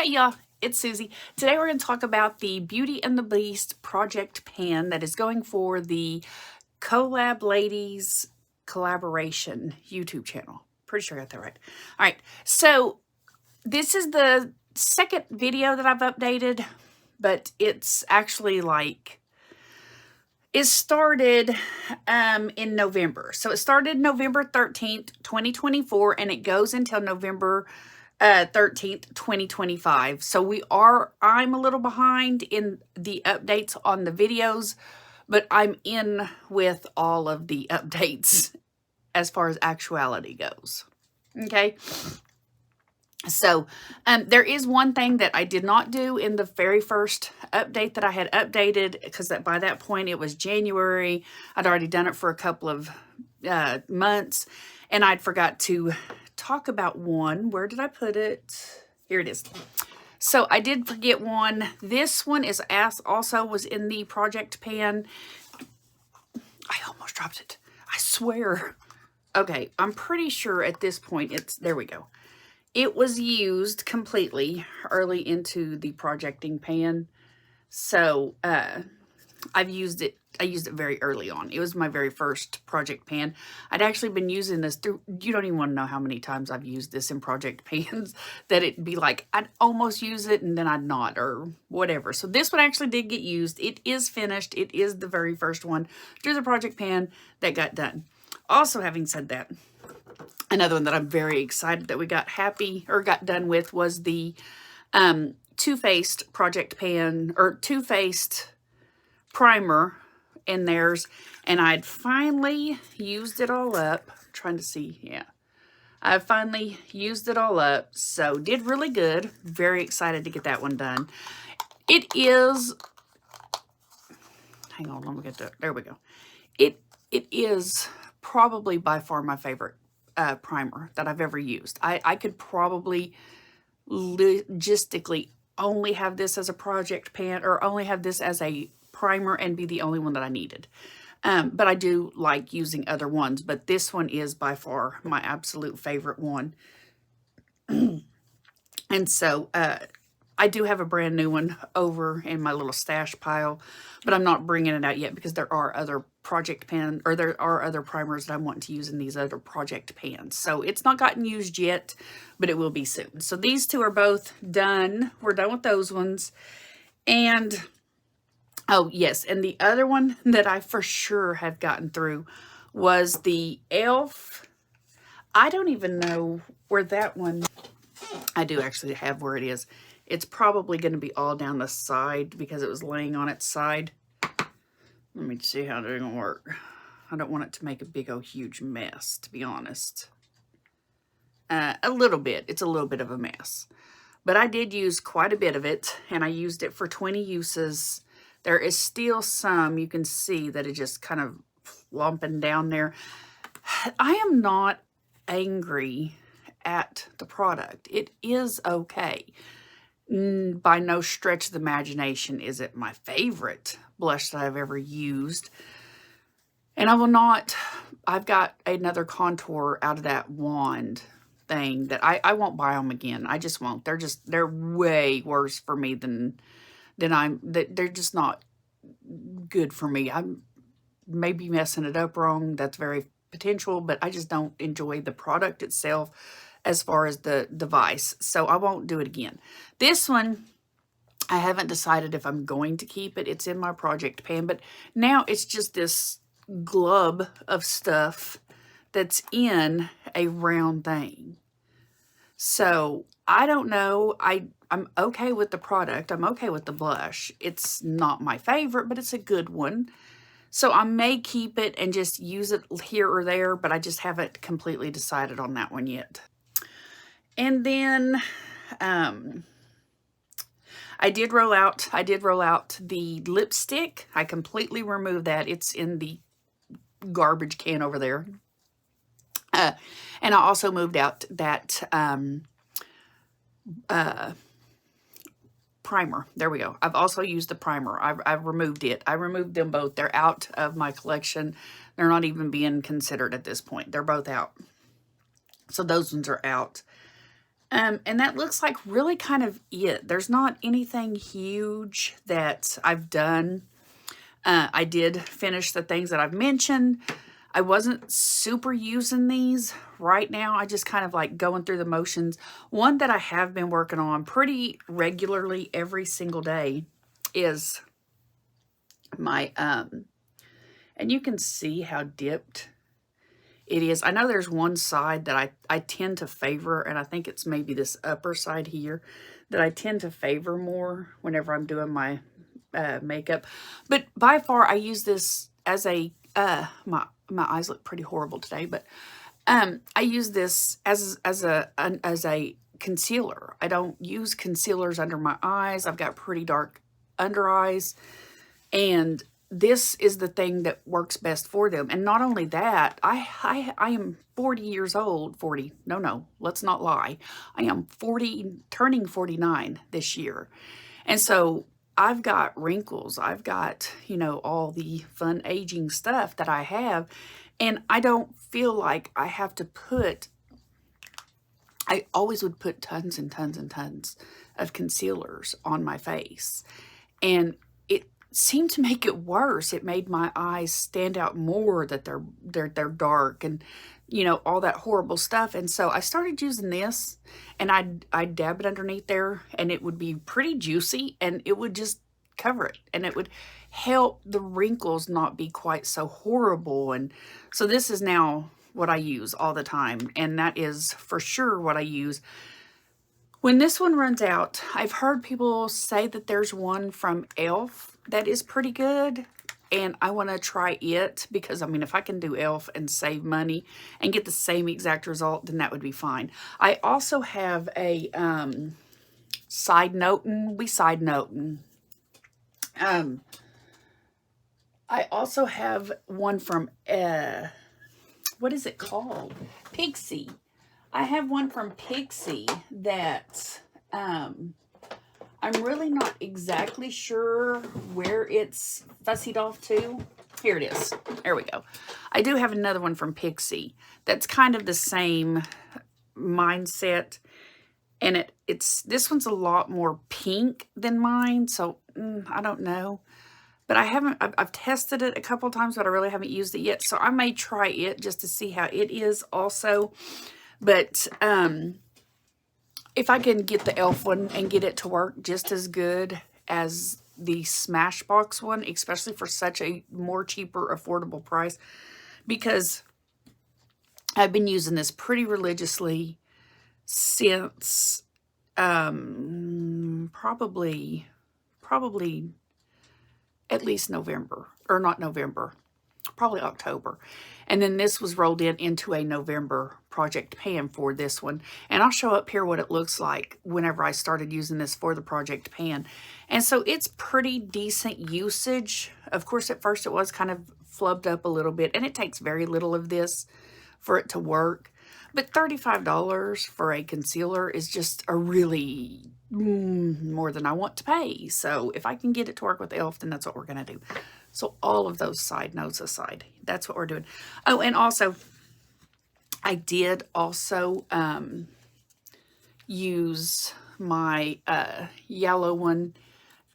Hey y'all, it's Susie. Today we're going to talk about the Beauty and the Beast project pan that is going for the Collab Ladies collaboration YouTube channel. Pretty sure I got that right. All right, so this is the second video that I've updated, but it's actually it started in November. So it started November 13th, 2024, and it goes until November 13th, 2025. So I'm a little behind in the updates on the videos, but I'm in with all of the updates as far as actuality goes. Okay. So there is one thing that I did not do in the very first update that I had updated, because by that point it was January. I'd already done it for a couple of months, and I'd forgot to talk about one. Where did I put it? Here it is. So I did forget one. This one is also was in the project pan. I almost dropped it. I swear. Okay, I'm pretty sure at this point there we go. It was used completely early into the projecting pan. So I used it very early on. It was my very first project pan. I'd actually been using this through, you don't even want to know how many times I've used this in project pans, that it'd be like, I'd almost use it and then I'd not, or whatever. So this one actually did get used. It is finished. It is the very first one through the project pan that got done. Also, having said that, another one that I'm very excited that we got done with was the Too Faced project pan, or Too Faced primer in theirs, and I'd finally used it all up. I'm trying to see, yeah. I finally used it all up, so did really good. Very excited to get that one done. It is, hang on, let me get that, there we go. It is probably by far my favorite primer that I've ever used. I could probably logistically only have this as a project pan, or only have this as a primer and be the only one that I needed. But I do like using other ones, but this one is by far my absolute favorite one. And so I do have a brand new one over in my little stash pile, but I'm not bringing it out yet because there are other project pan, or there are other primers that I want to use in these other project pans. So it's not gotten used yet, but it will be soon. So these two are both done. We're done with those ones. And oh yes, and the other one that I for sure have gotten through was the e.l.f. I don't even know where that one, I do actually have where it is. It's probably going to be all down the side because it was laying on its side. Let me see how it's going to work. I don't want it to make a big old huge mess, to be honest. A little bit. It's a little bit of a mess. But I did use quite a bit of it, and I used it for 20 uses. There is still some, you can see that it just kind of lumping down there. I am not angry at the product. It is okay. By no stretch of the imagination is it my favorite blush that I've ever used. And I will not, I've got another contour out of that wand thing that I won't buy them again. I just won't. They're way worse for me than they're just not good for me. I'm maybe messing it up wrong. That's very potential, but I just don't enjoy the product itself as far as the device. So I won't do it again. This one, I haven't decided if I'm going to keep it. It's in my project pan, but now it's just this glub of stuff that's in a round thing. So I don't know. I'm okay with the product. I'm okay with the blush. It's not my favorite, but it's a good one. So I may keep it and just use it here or there, but I just haven't completely decided on that one yet. And then I did roll out the lipstick. I completely removed that. It's in the garbage can over there. And I also moved out that primer. There we go. I've also used the primer. I've removed it. I removed them both. They're out of my collection. They're not even being considered at this point. They're both out. So those ones are out. And that looks like really kind of it. There's not anything huge that I've done. I did finish the things that I've mentioned. I wasn't super using these right now. I just kind of like going through the motions. One that I have been working on pretty regularly every single day is my, and you can see how dipped it is. I know there's one side that I tend to favor, and I think it's maybe this upper side here that I tend to favor more whenever I'm doing my makeup. But by far, I use this as a, my eyes look pretty horrible today, but I use this as a concealer. I don't use concealers under my eyes. I've got pretty dark under eyes, and this is the thing that works best for them. And not only that, I am 40 years old. 40, no, let's not lie. I am 40, turning 49 this year. And so I've got wrinkles. I've got, you know, all the fun aging stuff that I have. And I don't feel like I have to put, I always would put tons and tons and tons of concealers on my face. And it seemed to make it worse. It made my eyes stand out more, that they're dark and, you know, all that horrible stuff. And so I started using this, and I'd dab it underneath there, and it would be pretty juicy, and it would just cover it, and it would help the wrinkles not be quite so horrible. And so this is now what I use all the time, and that is for sure what I use. When this one runs out, I've heard people say that there's one from e.l.f. that is pretty good, and I want to try it because, I mean, if I can do e.l.f. and save money and get the same exact result, then that would be fine. I also have a side noting. I also have one from, what is it called? Pixie. I have one from Pixie that I'm really not exactly sure where it's fussied off to. Here it is. There we go. I do have another one from Pixie that's kind of the same mindset. And this one's a lot more pink than mine, so I don't know. But I've tested it a couple times, but I really haven't used it yet. So I may try it just to see how it is also. But if I can get the e.l.f. one and get it to work just as good as the Smashbox one, especially for such a more cheaper, affordable price, because I've been using this pretty religiously since probably at least November, or not November, probably October. And then this was rolled into a November project pan for this one. And I'll show up here what it looks like whenever I started using this for the project pan. And so it's pretty decent usage. Of course, at first it was kind of flubbed up a little bit, and it takes very little of this for it to work. But $35 for a concealer is just a really more than I want to pay. So if I can get it to work with e.l.f., then that's what we're going to do. So all of those side notes aside, that's what we're doing. Oh, and also, I did also use my yellow one,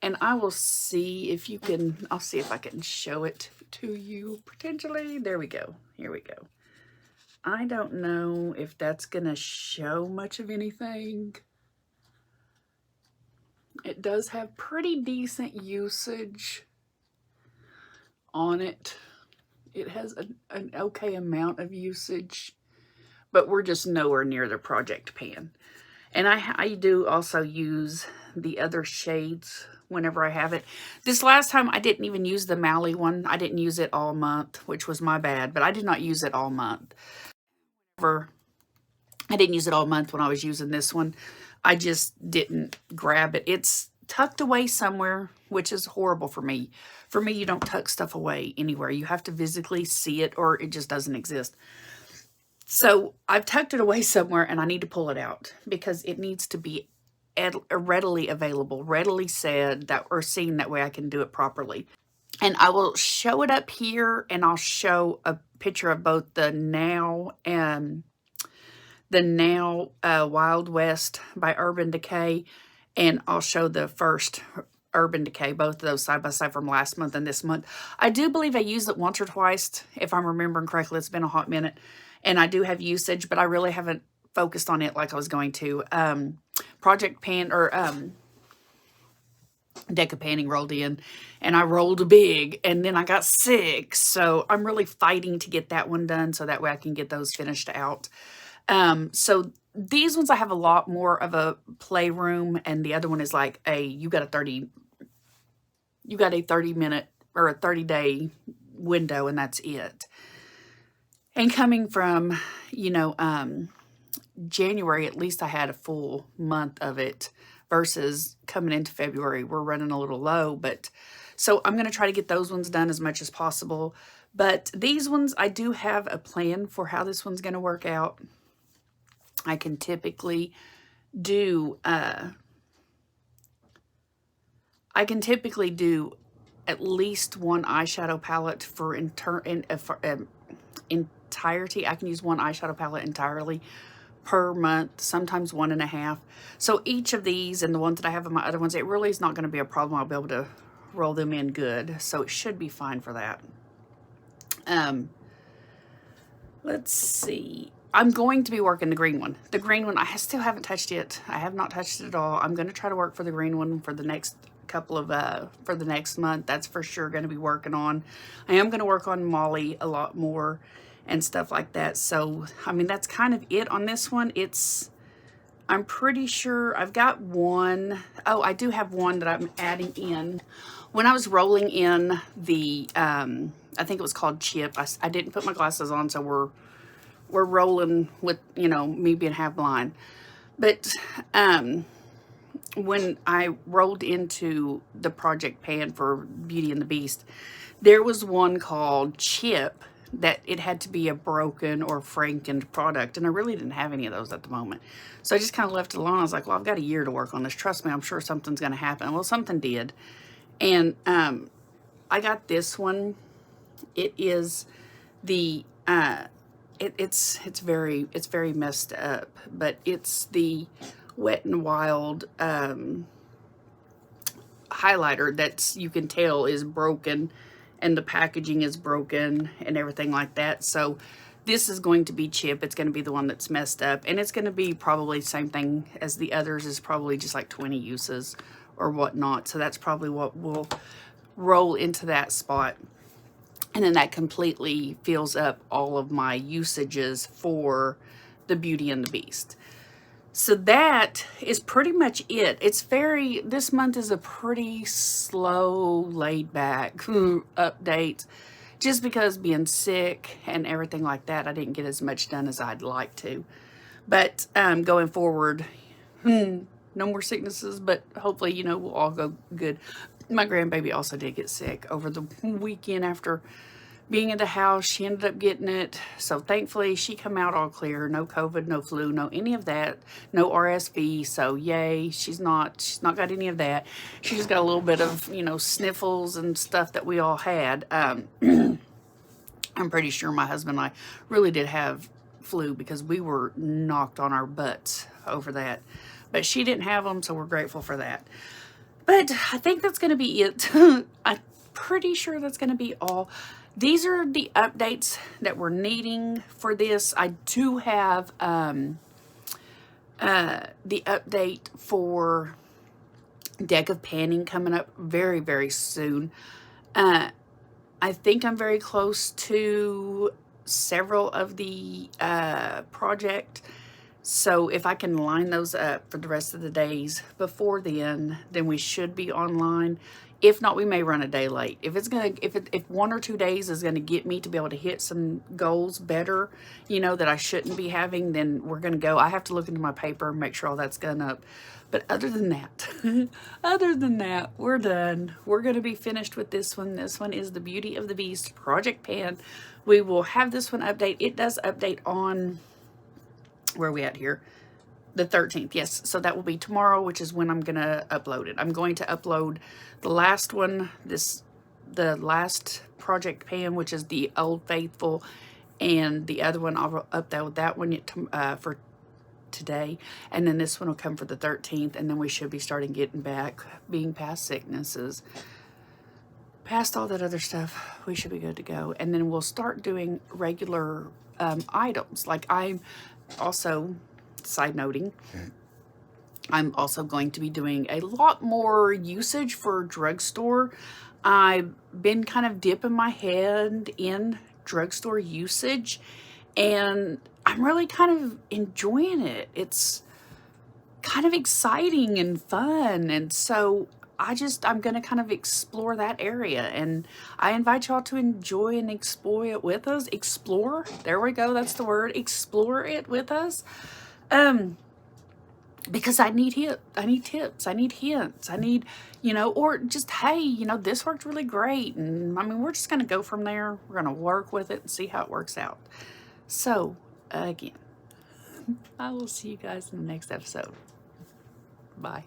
and I will see if you can, I'll see if I can show it to you potentially. There we go. Here we go. I don't know if that's going to show much of anything. It does have pretty decent usage on it. It has an okay amount of usage, but we're just nowhere near the project pan. And I do also use the other shades whenever I have it. This last time I didn't even use the Mally one. I didn't use it all month, which was my bad, but I did not use it all month. I didn't use it all month when I was using this one. I just didn't grab it. It's tucked away somewhere, which is horrible for me. For me, you don't tuck stuff away anywhere. You have to physically see it, or it just doesn't exist. So I've tucked it away somewhere, and I need to pull it out because it needs to be readily available, readily said that or seen, that way I can do it properly. And I will show it up here, and I'll show a picture of both the now and the Now Wild West by Urban Decay, and I'll show the first Urban Decay, both of those side by side from last month and this month. I do believe I used it once or twice, if I'm remembering correctly. It's been a hot minute, and I do have usage, but I really haven't focused on it like I was going to. Project Pan, or deck of panning rolled in, and I rolled big, and then I got sick, so I'm really fighting to get that one done so that way I can get those finished out. So these ones I have a lot more of a playroom, and the other one is like you got a 30 minute or a 30-day window, and that's it. And coming from, January, at least I had a full month of it, versus coming into February, we're running a little low. But so I'm going to try to get those ones done as much as possible. But these ones, I do have a plan for how this one's going to work out. I can typically do at least one eyeshadow palette for entirety. I can use one eyeshadow palette entirely per month, sometimes 1.5. So each of these and the ones that I have in my other ones, it really is not going to be a problem. I'll be able to roll them in good, so it should be fine for that. Let's see. I'm going to be working the green one. The green one, I still haven't touched it. I have not touched it at all. I'm going to try to work for the green one for the next couple of, for the next month. That's for sure going to be working on. I am going to work on Molly a lot more and stuff like that. So, I mean, that's kind of it on this one. I'm pretty sure I've got one. Oh, I do have one that I'm adding in. When I was rolling in the, I think it was called Chip. I didn't put my glasses on, so we're rolling with, me being half blind. But when I rolled into the project pan for Beauty and the Beast, there was one called Chip that it had to be a broken or frankened product, and I really didn't have any of those at the moment. So I just kind of left it alone. I was like, well, I've got a year to work on this. Trust me, I'm sure something's going to happen. Well, something did. And I got this one. It is the it's very messed up, but it's the Wet n Wild highlighter that's, you can tell, is broken, and the packaging is broken and everything like that. So this is going to be Chip. It's going to be the one that's messed up, and it's going to be probably the same thing as the others, is probably just like 20 uses or whatnot. So that's probably what will roll into that spot. And then that completely fills up all of my usages for the Beauty and the Beast. So that is pretty much it. This month is a pretty slow, laid back update. Just because being sick and everything like that, I didn't get as much done as I'd like to. But going forward, no more sicknesses, but hopefully, we'll all go good. My grandbaby also did get sick over the weekend after being in the house. She ended up getting it. So thankfully she come out all clear. No COVID, no flu, no any of that. No RSV. So yay, she's not got any of that. She just got a little bit of, sniffles and stuff that we all had. I'm pretty sure my husband and I really did have flu because we were knocked on our butts over that. But she didn't have them, so we're grateful for that. But I think that's going to be it. I'm pretty sure that's going to be all. These are the updates that we're needing for this. I do have the update for Deck of Panning coming up very, very soon. I think I'm very close to several of the project. So if I can line those up for the rest of the days before then we should be online. If not, we may run a day late. If 1 or 2 days is gonna get me to be able to hit some goals better, that I shouldn't be having, then we're gonna go. I have to look into my paper and make sure all that's gone up. But other than that, we're done. We're gonna be finished with this one. This one is the Beauty of the Beast Project Pan. We will have this one update. It does update on, where are we at here? The 13th, yes. So that will be tomorrow, which is when I'm going to upload it. I'm going to upload the last one, the last Project Pan, which is the Old Faithful, and the other one, I'll upload that one for today. And then this one will come for the 13th. And then we should be starting getting back, being past sicknesses, past all that other stuff. We should be good to go. And then we'll start doing regular items. Like I'm also, side noting, I'm also going to be doing a lot more usage for drugstore. I've been kind of dipping my head in drugstore usage, and I'm really kind of enjoying it. It's kind of exciting and fun, and so I'm going to kind of explore that area, and I invite y'all to enjoy and explore it with us. Explore, there we go, that's the word, explore it with us. Because I need tips, I need hints, I need, you know, or just, hey, you know, this worked really great. And I mean, we're just going to go from there. We're going to work with it and see how it works out. So, again, I will see you guys in the next episode. Bye.